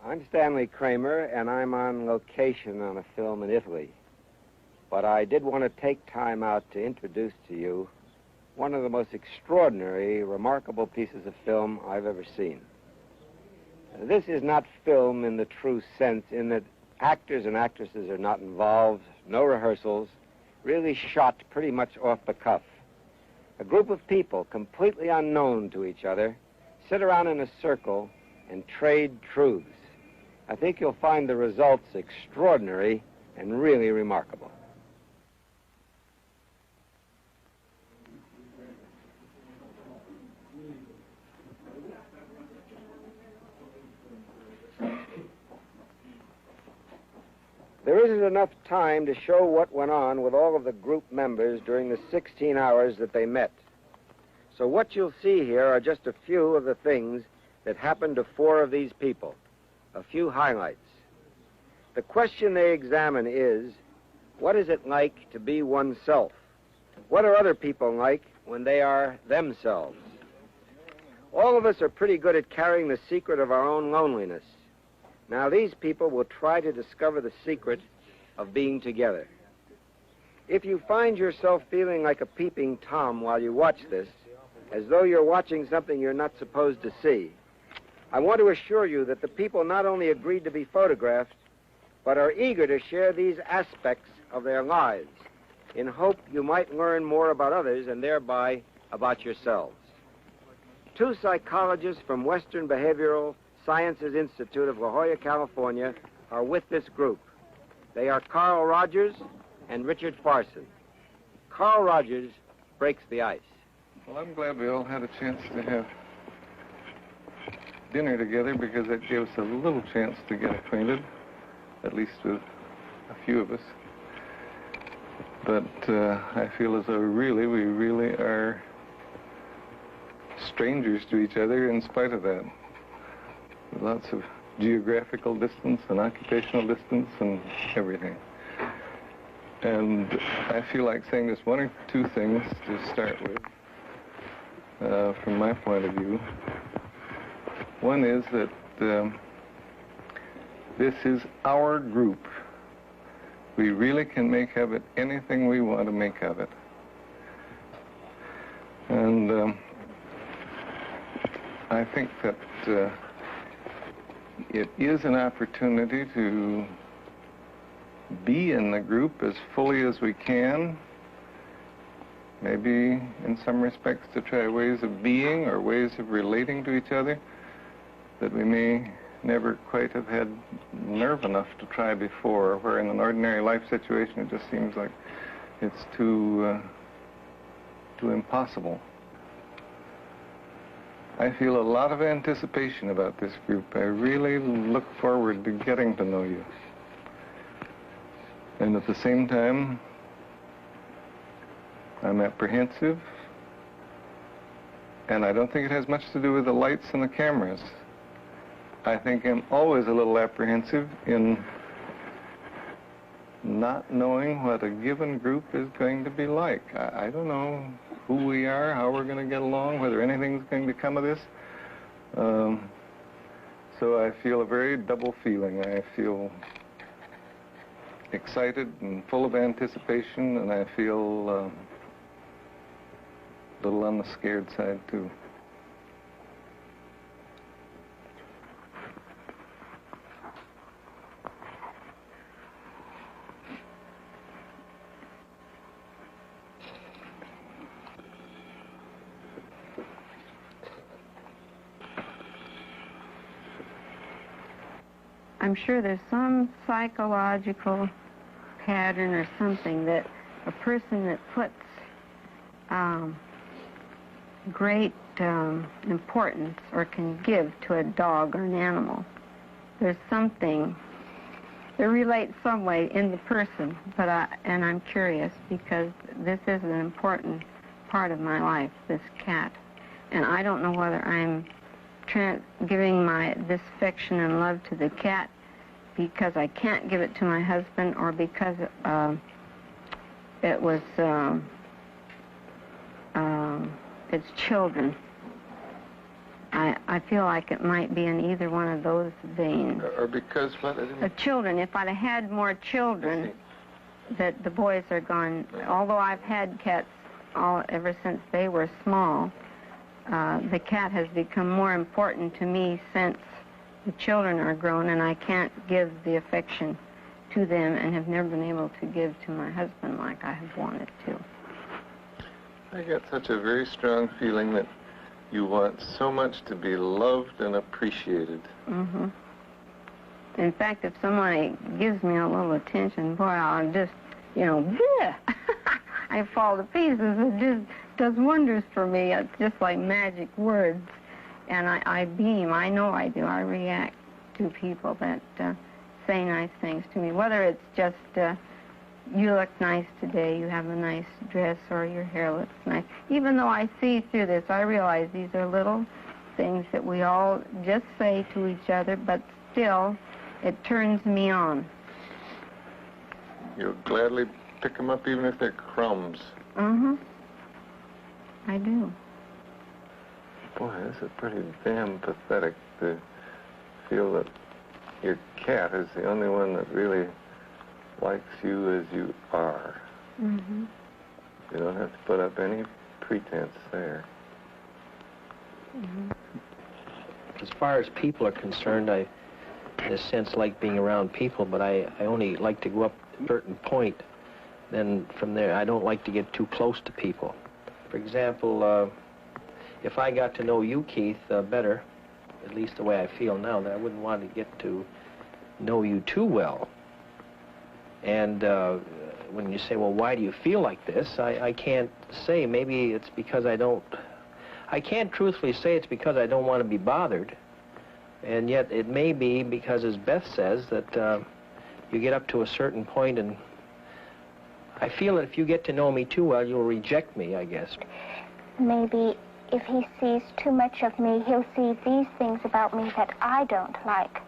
I'm Stanley Kramer, and I'm on location on a film in Italy. But I did want to take time out to introduce to you one of the most extraordinary, remarkable pieces of film I've ever seen. This is not film in the true sense, in that actors and actresses are not involved, no rehearsals, really shot pretty much off the cuff. A group of people, completely unknown to each other, sit around in a circle and trade truths. I think you'll find the results extraordinary and really remarkable. There isn't enough time to show what went on with all of the group members during the 16 hours that they met. So what you'll see here are just a few of the things that happened to 4 of these people, a few highlights. The question they examine is, what is it like to be oneself? What are other people like when they are themselves? All of us are pretty good at carrying the secret of our own loneliness. Now, these people will try to discover the secret of being together. If you find yourself feeling like a peeping Tom while you watch this, as though you're watching something you're not supposed to see, I want to assure you that the people not only agreed to be photographed, but are eager to share these aspects of their lives in hope you might learn more about others and thereby about yourselves. 2 psychologists from Western Behavioral Sciences Institute of La Jolla, California, are with this group. They are Carl Rogers and Richard Farson. Carl Rogers breaks the ice. Well, I'm glad we all had a chance to have dinner together, because that gave us a little chance to get acquainted, at least with a few of us. But I feel as though we really are strangers to each other in spite of that. Lots of geographical distance and occupational distance and everything. And I feel like saying just 1 or 2 things to start with, from my point of view. One is that this is our group. We really can make of it anything we want to make of it. And I think that it is an opportunity to be in the group as fully as we can, maybe in some respects to try ways of being or ways of relating to each other that we may never quite have had nerve enough to try before, where in an ordinary life situation it just seems like it's too impossible. I feel a lot of anticipation about this group. I really look forward to getting to know you. And at the same time, I'm apprehensive, and I don't think it has much to do with the lights and the cameras. I think I'm always a little apprehensive in not knowing what a given group is going to be like. I don't know who we are, how we're going to get along, whether anything's going to come of this. So I feel a very double feeling. I feel excited and full of anticipation, and I feel a little on the scared side, too. I'm sure there's some psychological pattern or something that a person that puts great importance or can give to a dog or an animal, there's something that relates some way in the person. But I'm curious, because this is an important part of my life, this cat, and I don't know whether I'm giving this affection and love to the cat because I can't give it to my husband, or because it was its children I feel like it might be in either one of those veins. Or because what? The children, if I'd have had more children, that the boys are gone. Although I've had cats ever since they were small, the cat has become more important to me since the children are grown, and I can't give the affection to them and have never been able to give to my husband like I have wanted to. I get such a very strong feeling that you want so much to be loved and appreciated. Mm-hmm. In fact, if somebody gives me a little attention, boy, I'll just, bleh. I fall to pieces. It just does wonders for me. It's just like magic words. And I beam. I know I do. I react to people that say nice things to me. Whether it's just, you look nice today, you have a nice dress, or your hair looks nice. Even though I see through this, I realize these are little things that we all just say to each other, but still, it turns me on. You'll gladly pick them up even if they're crumbs. Mm-hmm. I do. Boy, this is pretty damn pathetic to feel that your cat is the only one that really likes you as you are. Mm-hmm. You don't have to put up any pretense there. Mm-hmm. As far as people are concerned, I, in a sense, like being around people, but I only like to go up to a certain point. Then from there, I don't like to get too close to people. For example, if I got to know you, Keith, better, at least the way I feel now, that I wouldn't want to get to know you too well. And when you say, well, why do you feel like this? I can't say. Maybe it's because I can't truthfully say it's because I don't want to be bothered. And yet it may be because, as Beth says, that you get up to a certain point, and I feel that if you get to know me too well, you'll reject me, I guess. Maybe if he sees too much of me, he'll see these things about me that I don't like,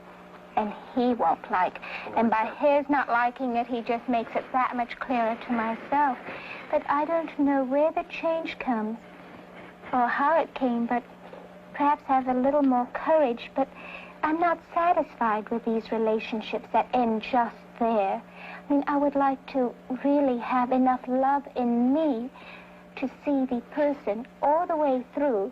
and he won't like. And by his not liking it, he just makes it that much clearer to myself. But I don't know where the change comes or how it came, but perhaps I have a little more courage. But I'm not satisfied with these relationships that end just there. I mean, I would like to really have enough love in me to see the person all the way through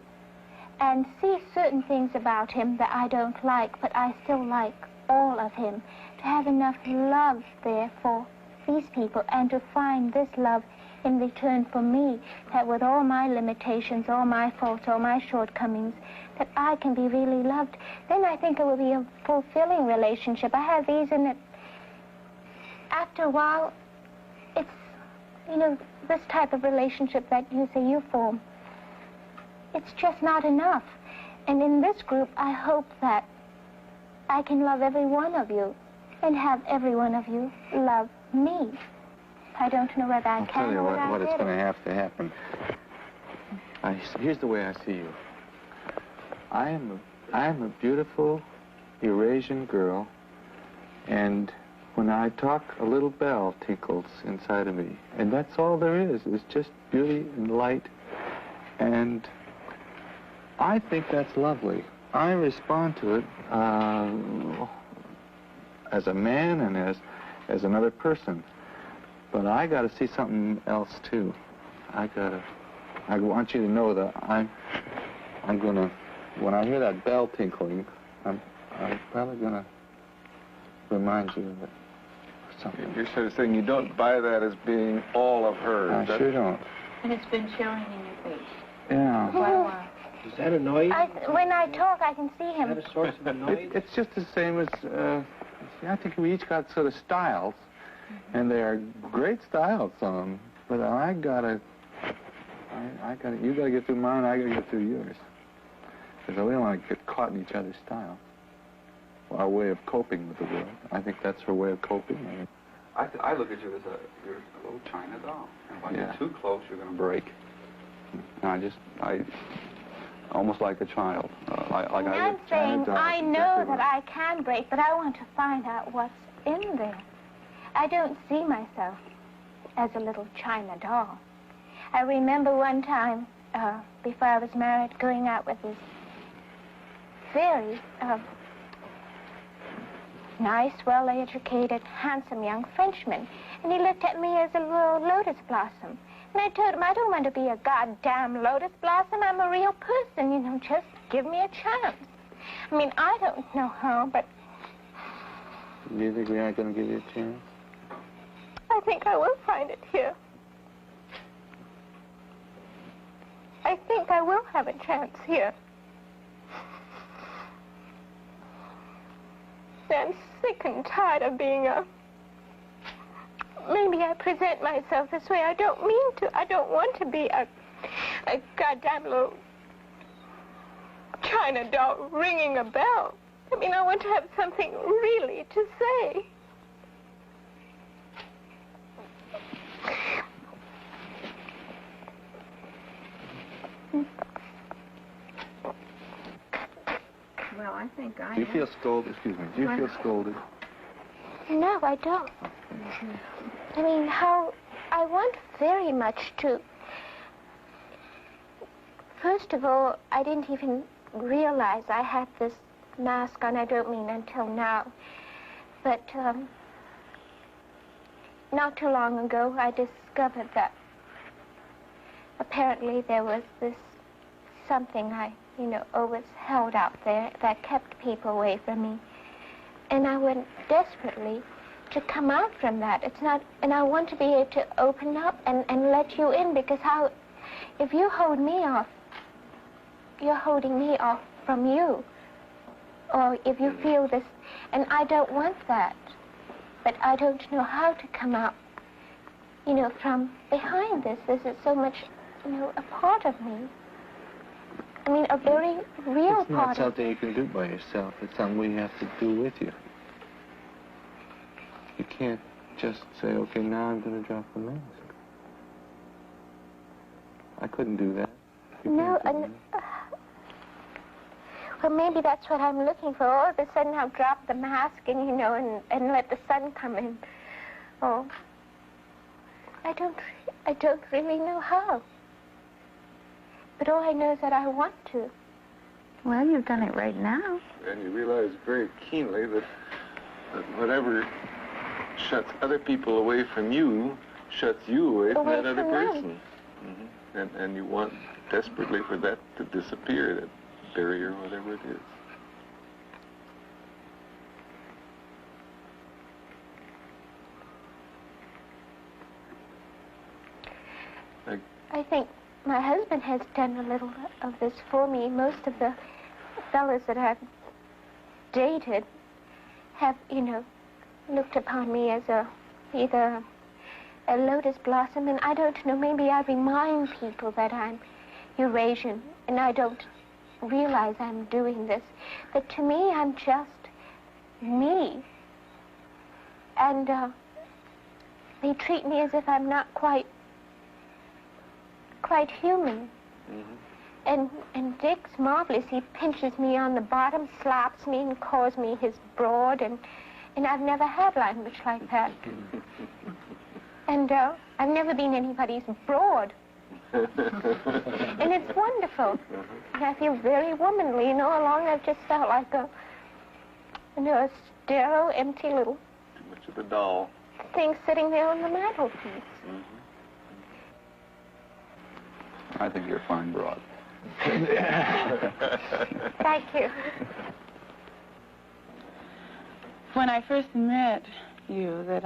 and see certain things about him that I don't like, but I still like all of him. To have enough love there for these people and to find this love in return for me, that with all my limitations, all my faults, all my shortcomings, that I can be really loved. Then I think it will be a fulfilling relationship. I have these in it. After a while, it's, this type of relationship that you say you form, it's just not enough. And in this group, I hope that I can love every one of you and have every one of you love me. I don't know whether I can or whether I what it's going to have to happen. Here's the way I see you. I am a beautiful Eurasian girl, and when I talk, a little bell tinkles inside of me. And that's all there is. It's just beauty and light. And I think that's lovely. I respond to it as a man and as another person. But I got to see something else, too. I want you to know that I'm going to, when I hear that bell tinkling, I'm probably going to remind you of it. Something. You're sort of saying you don't buy that as being all of her. I sure don't. And it's been showing in your face. Yeah. Quite a while. Does that annoy you? When I talk, I can see him. Is that a source of annoyance? It's just the same as, I think we each got sort of styles, and they are great styles, some of them. But you gotta get through mine, I gotta get through yours. Because we don't want to get caught in each other's style. Our way of coping with the world. I think that's her way of coping. I look at you as you're a little China doll. And when you're too close, you're going to break. And I almost like a child. I'm saying I know that I can break, but I want to find out what's in there. I don't see myself as a little China doll. I remember one time, before I was married, going out with this very nice, well-educated, handsome young Frenchman. And he looked at me as a little lotus blossom. And I told him, I don't want to be a goddamn lotus blossom. I'm a real person, you know, just give me a chance. I mean, I don't know how, but... Do you think we aren't going to give you a chance? I think I will find it here. I think I will have a chance here. I'm sick and tired of being a... Maybe I present myself this way. I don't mean to. I don't want to be a goddamn little China doll ringing a bell. I mean, I want to have something really to say. Well, I think I Do you feel scolded? Excuse me. Do you feel scolded? No, I don't. I mean, how I want very much to... First of all, I didn't even realize I had this mask on. I don't mean until now. But not too long ago, I discovered that apparently there was this something I, you know, always held out there that kept people away from me. And I went desperately to come out from that. It's not, and I want to be able to open up and let you in, because how, if you hold me off, you're holding me off from you. Or if you feel this, and I don't want that, but I don't know how to come out, you know, from behind this. This is so much, you know, a part of me. I mean, a very real part of me. It's not something you can do by yourself. It's something we have to do with you. You can't just say, okay, now I'm going to drop the mask. I couldn't do that. No, and, well, maybe that's what I'm looking for. All of a sudden I'll drop the mask and, you know, and let the sun come in. Oh, I don't really know how. But all I know is that I want to. Well, you've done it right now. And you realize very keenly that whatever shuts other people away from you shuts you away from that other person. Mm-hmm. And you want desperately for that to disappear, that barrier, whatever it is. I think my husband has done a little of this for me. Most of the fellows that I've dated have, you know, looked upon me as either a lotus blossom, and I don't know, maybe I remind people that I'm Eurasian, and I don't realize I'm doing this. But to me, I'm just me. And they treat me as if I'm not quite human. Mm-hmm. And Dick's marvelous. He pinches me on the bottom, slaps me, and calls me his broad, and I've never had language like that. And I've never been anybody's broad. And it's wonderful. And I feel very womanly. You know, all along I've just felt like a sterile, empty little... Too much of a doll. ...thing sitting there on the mantelpiece. Mm-hmm. I think you're a fine broad. Thank you. When I first met you, that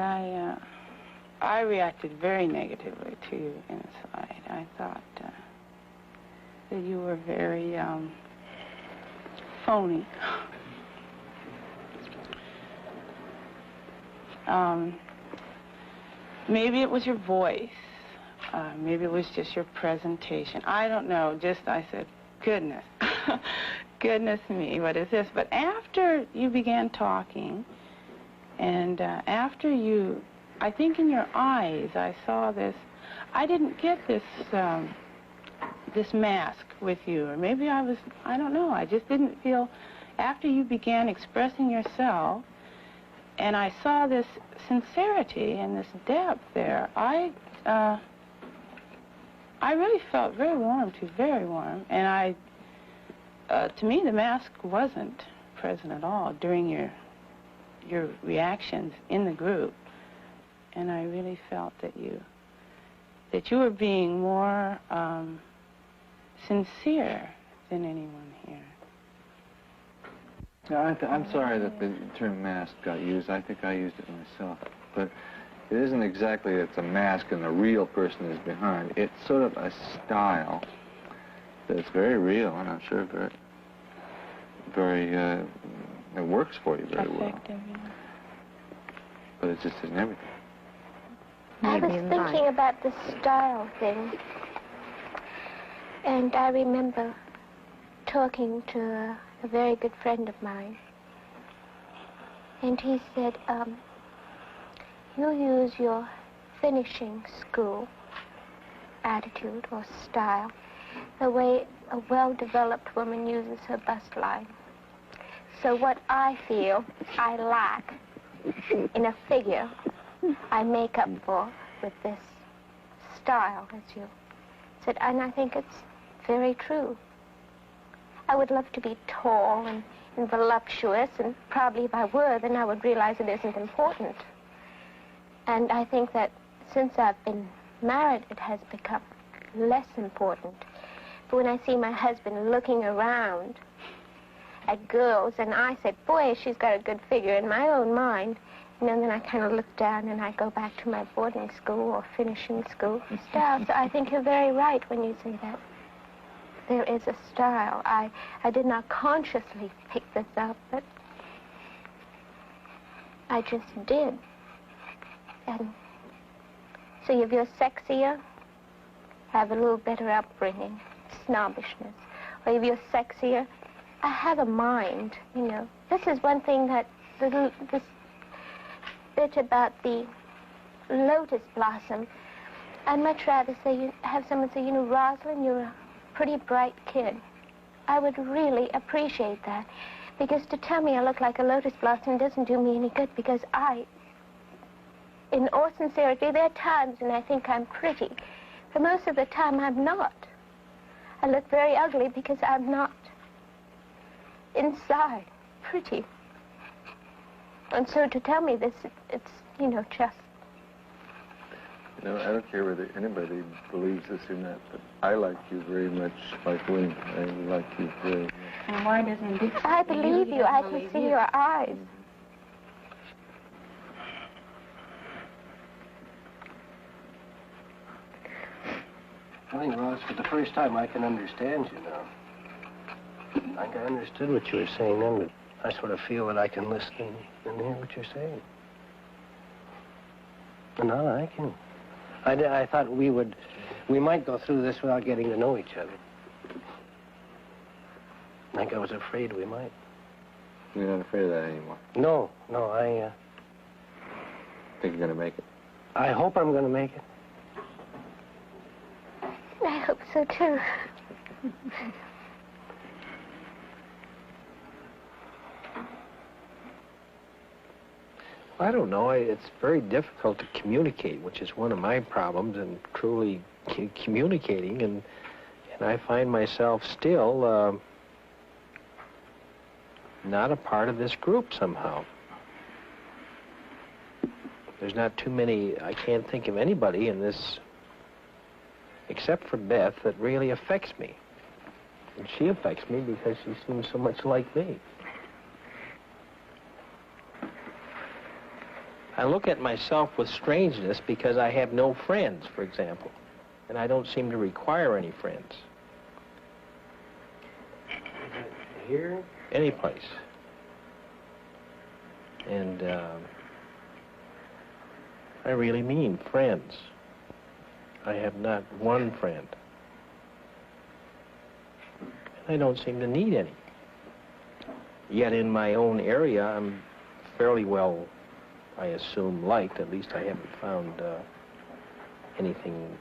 I reacted very negatively to you inside. I thought that you were very phony. Maybe it was your voice. Maybe it was just your presentation. I don't know. Just, I said, goodness. Goodness me, what is this? But after you began talking, and after you, I think in your eyes, I saw this. I didn't get this, this mask with you. Or maybe I don't know. I just didn't feel, after you began expressing yourself, and I saw this sincerity and this depth there, I really felt very warm, too, very warm. And to me, the mask wasn't present at all during your reactions in the group. And I really felt that you were being more sincere than anyone here. No, I'm sorry that the term mask got used. I think I used it myself. But it isn't exactly that it's a mask and the real person is behind. It's sort of a style that's very real, and I'm sure it works for you very well. Effective, yeah. But it just isn't everything. I was thinking about the style thing, and I remember talking to a very good friend of mine, and he said, you use your finishing school attitude or style the way a well-developed woman uses her bust line. So what I feel I lack in a figure, I make up for with this style, as you said, and I think it's very true. I would love to be tall and voluptuous, and probably if I were, then I would realize it isn't important. And I think that since I've been married, it has become less important. But when I see my husband looking around at girls, and I say, boy, she's got a good figure in my own mind, and then I kind of look down and I go back to my boarding school or finishing school style. So I think you're very right when you say that. There is a style. I did not consciously pick this up, but I just did. And so if you're sexier, have a little better upbringing, snobbishness. Or if you're sexier, I have a mind, you know. This is one thing that this bit about the lotus blossom, I'd much rather have someone say, you know, Rosalind, you're a pretty bright kid. I would really appreciate that, because to tell me I look like a lotus blossom doesn't do me any good, because in all sincerity, there are times when I think I'm pretty, but most of the time I'm not. I look very ugly because I'm not inside pretty. And so to tell me this, it's, you know, just... You know, I don't care whether anybody believes this or not, but I like you very much like William. I like you very much. And why doesn't Dick... I believe you. I can see your eyes. I think, Ross, for the first time I can understand you now. Like I understood what you were saying then, but I sort of feel that I can listen and hear what you're saying. And now I can. I thought we might go through this without getting to know each other. Like I was afraid we might. You're not afraid of that anymore? No, I think you're going to make it? I hope I'm going to make it. I hope so, too. I don't know. It's very difficult to communicate, which is one of my problems, and truly communicating, and I find myself still not a part of this group somehow. There's not too many, I can't think of anybody in this, except for Beth, that really affects me. And she affects me because she seems so much like me. I look at myself with strangeness because I have no friends, for example, and I don't seem to require any friends. Here? Any place. And I really mean friends. I have not one friend. And I don't seem to need any. Yet in my own area, I'm fairly well, I assume, liked. At least I haven't found anything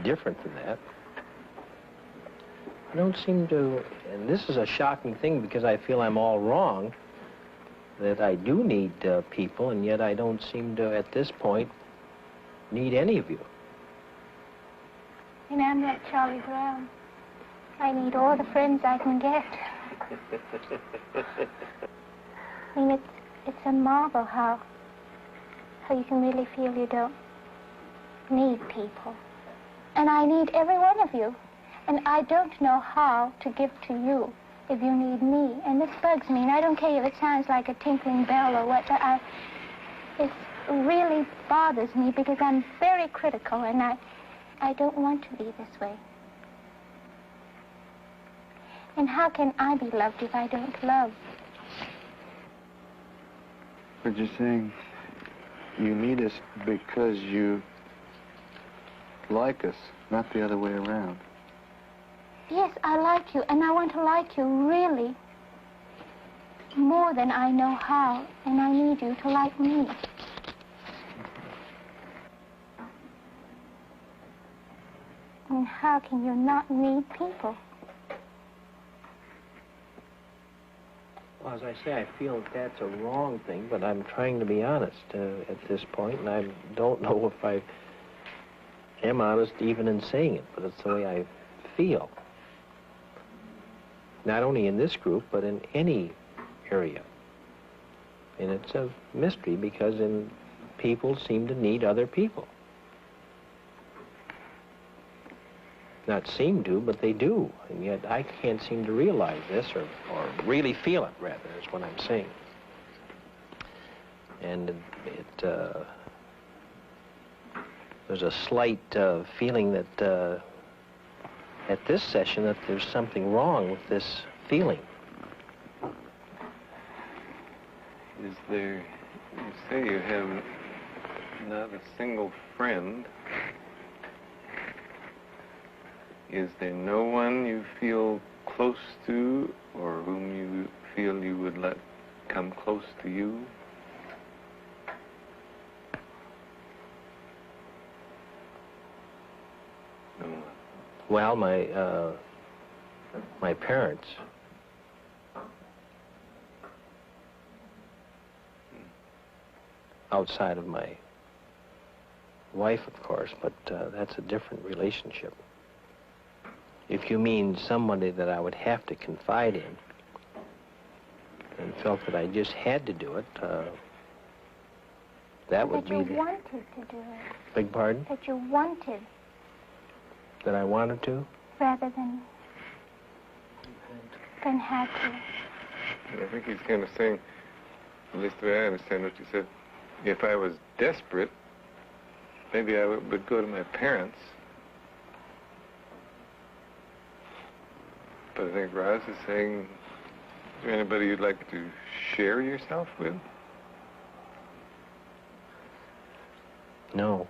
different than that. I don't seem to, and this is a shocking thing because I feel I'm all wrong, that I do need people, and yet I don't seem to, at this point, need any of you. And I'm like Charlie Brown. I need all the friends I can get. I mean, it's a marvel how you can really feel you don't need people. And I need every one of you. And I don't know how to give to you if you need me. And this bugs me. And I don't care if it sounds like a tinkling bell or what. It really bothers me because I'm very critical and I don't want to be this way. And how can I be loved if I don't love? But you're saying you need us because you like us, not the other way around. Yes, I like you, and I want to like you really more than I know how, and I need you to like me. And how can you not need people? Well, as I say, I feel that that's a wrong thing, but I'm trying to be honest at this point, and I don't know if I am honest even in saying it, but it's the way I feel. Not only in this group, but in any area. And it's a mystery because people seem to need other people. Not seem to, but they do. And yet I can't seem to realize this or really feel it, rather, is what I'm saying. And there's a slight feeling that at this session that there's something wrong with this feeling. Is there, you say you have not a single friend. Is there no one you feel close to or whom you feel you would let come close to you? No one. Well, my parents. Outside of my wife, of course, but that's a different relationship. If you mean somebody that I would have to confide in and felt that I just had to do it, that would be... That you wanted to do it. Beg pardon? That you wanted. That I wanted to? Rather than had to. I think he's kind of saying, at least the way I understand what you said, if I was desperate, maybe I would go to my parents. But I think Roz is saying, is there anybody you'd like to share yourself with? No.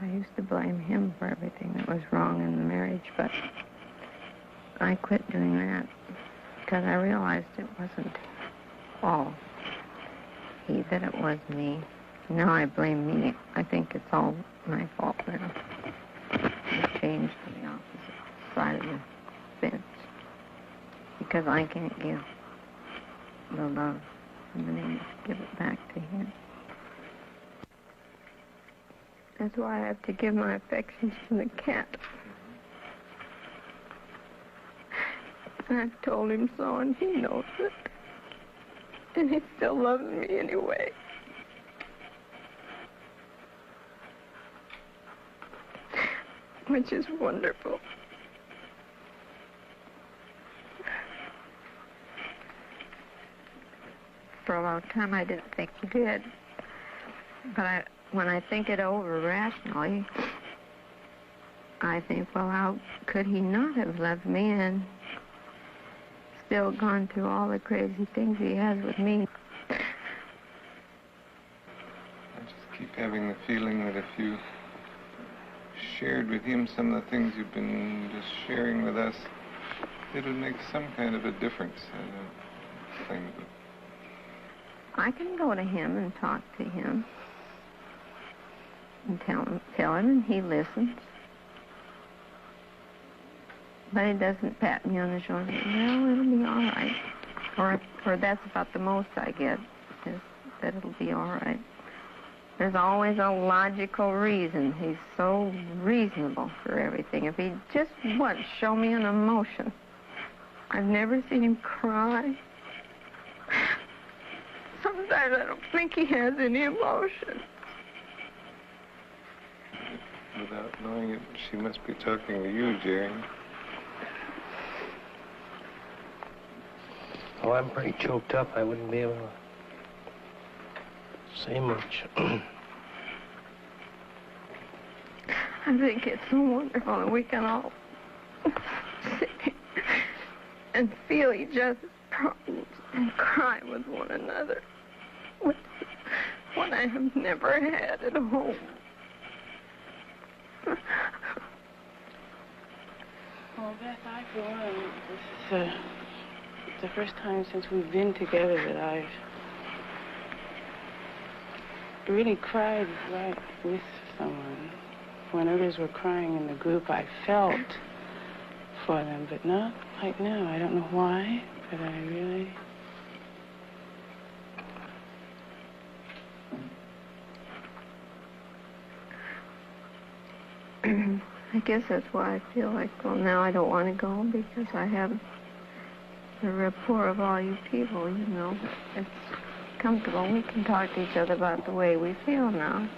I used to blame him for everything that was wrong in the marriage, but I quit doing that because I realized it wasn't all he, that it was me. Now I blame me. I think it's all my fault now. I changed to the opposite side of the fence because I can't give the love and then I must give it back to him. That's why I have to give my affections to the cat. And I've told him so, and he knows it. And he still loves me anyway. Which is wonderful. For a long time, I didn't think he did. But when I think it over rationally, I think, well, how could he not have loved me and still gone through all the crazy things he has with me? I just keep having the feeling that if you shared with him some of the things you've been just sharing with us, it would make some kind of a difference. things. I can go to him and talk to him and tell him, and he listens. But he doesn't pat me on the shoulder. Well, it'll be all right. Or that's about the most I get, is that it'll be all right. There's always a logical reason. He's so reasonable for everything. If he'd just once show me an emotion. I've never seen him cry. Sometimes I don't think he has any emotion. Without knowing it, she must be talking to you, Jerry. Oh, I'm pretty choked up. I wouldn't be able to say much. I think it's so wonderful that we can all sit and feel each other's problems and cry with one another. What I have never had at home. Well, Beth, I, for one, this is the first time since we've been together that I've really cried right with someone. When others were crying in the group, I felt for them, but not right now. I don't know why, but I really... I guess that's why I feel like, well, now I don't want to go because I have the rapport of all you people, you know. It's comfortable. We can talk to each other about the way we feel now.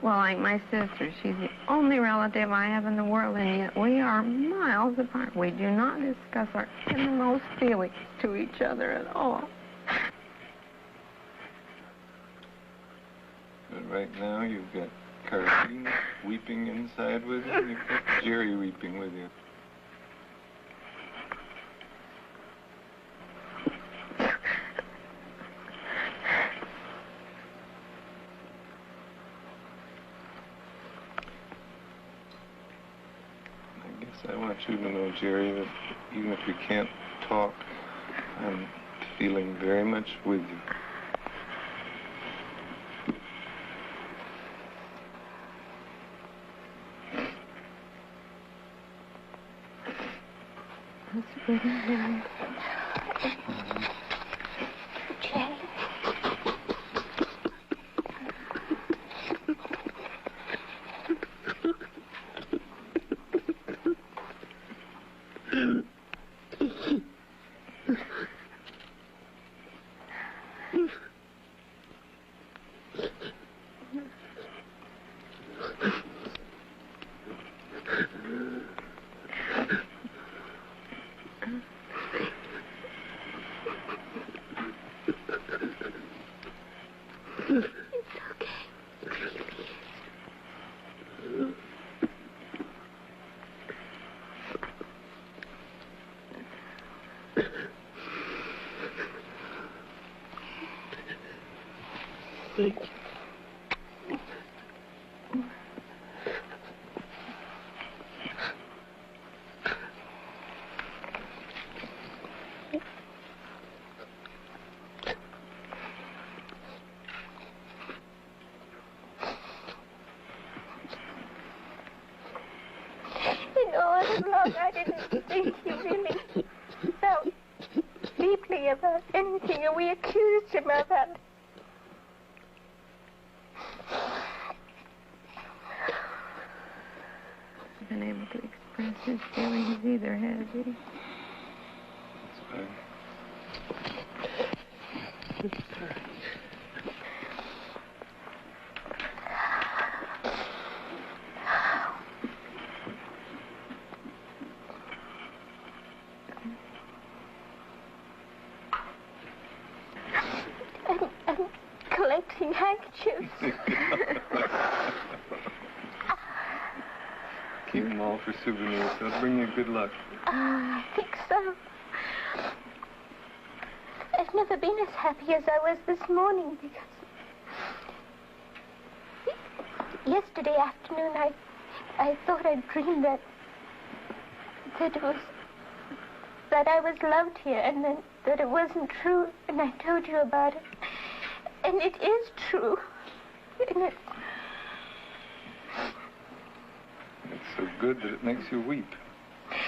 Well, like my sister, she's the only relative I have in the world, and yet we are miles apart. We do not discuss our innermost feelings to each other at all. But right now, you've got Carl weeping inside with you, and you've got Jerry weeping with you. I want you to know, Jerry, that even if we can't talk, I'm feeling very much with you. That's really good. Jerry. Thank you. You know, all along I didn't think he really felt deeply about anything, and we accused him of that. Been able to express his feelings either, has he? That's fine. I'm collecting handkerchiefs. Keep them all for souvenirs. They'll bring you good luck. I think so. I've never been as happy as I was this morning because yesterday afternoon I thought I'd dreamed that it was that I was loved here and then that it wasn't true, and I told you about it. And it is true. And It's so good that it makes you weep. Yes.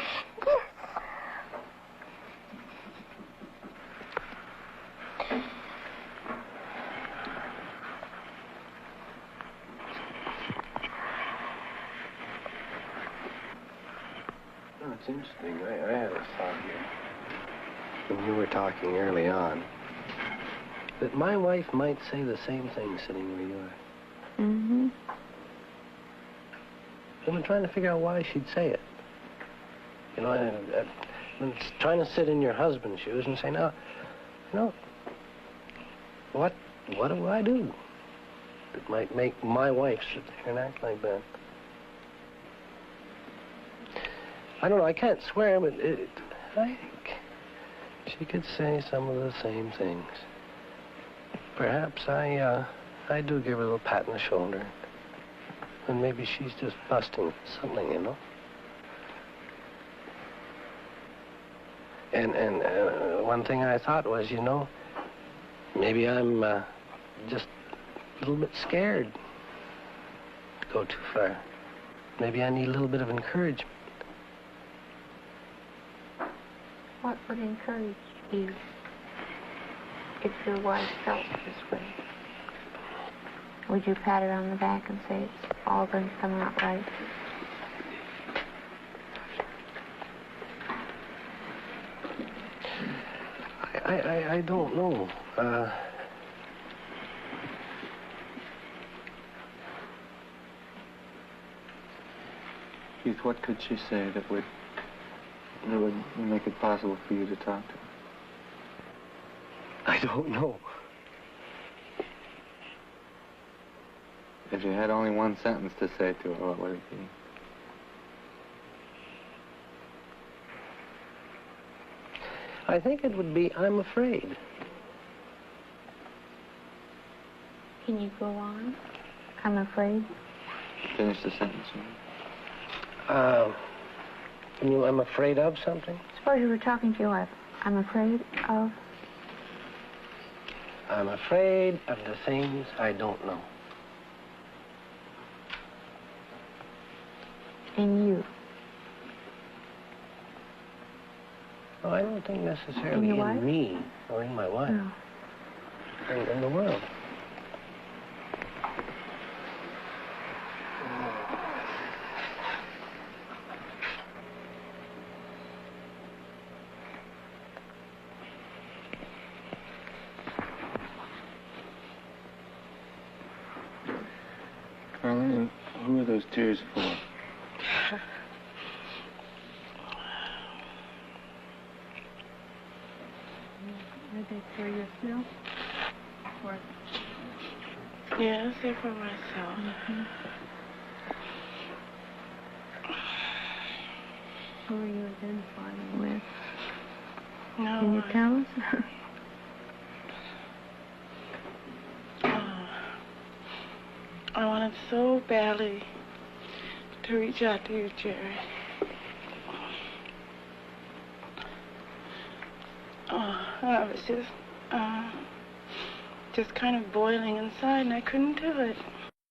Oh, it's interesting. I had a thought here when you were talking early on that my wife might say the same thing sitting where you are. Mm-hmm. I've been trying to figure out why she'd say it. You know, I've been trying to sit in your husband's shoes and say, now, you know, what do I do that might make my wife sit there and act like that? I don't know, I can't swear, but I think she could say some of the same things. Perhaps I do give her a little pat on the shoulder. And maybe she's just busting something, you know? And one thing I thought was, you know, maybe I'm just a little bit scared to go too far. Maybe I need a little bit of encouragement. What would encourage you if your wife felt this way? Would you pat her on the back and say it's all going to come out right? I don't know. Keith, what could she say that would make it possible for you to talk to her? I don't know. If you had only one sentence to say to her, what would it be? I think it would be, I'm afraid. Can you go on? I'm afraid. Finish the sentence. I'm afraid of something? Suppose you were talking to your wife. I'm afraid of... I'm afraid of the things I don't know. In you. Oh, I don't think necessarily In your wife? me or in my wife. No. In the world. Carl, who are those tears for? Are they for yourself? Or... Yes, they're for myself. Mm-hmm. Who are you identifying with? No. Can you tell us? I wanted so badly to reach out to you, Jerry. I was just kind of boiling inside, and I couldn't do it.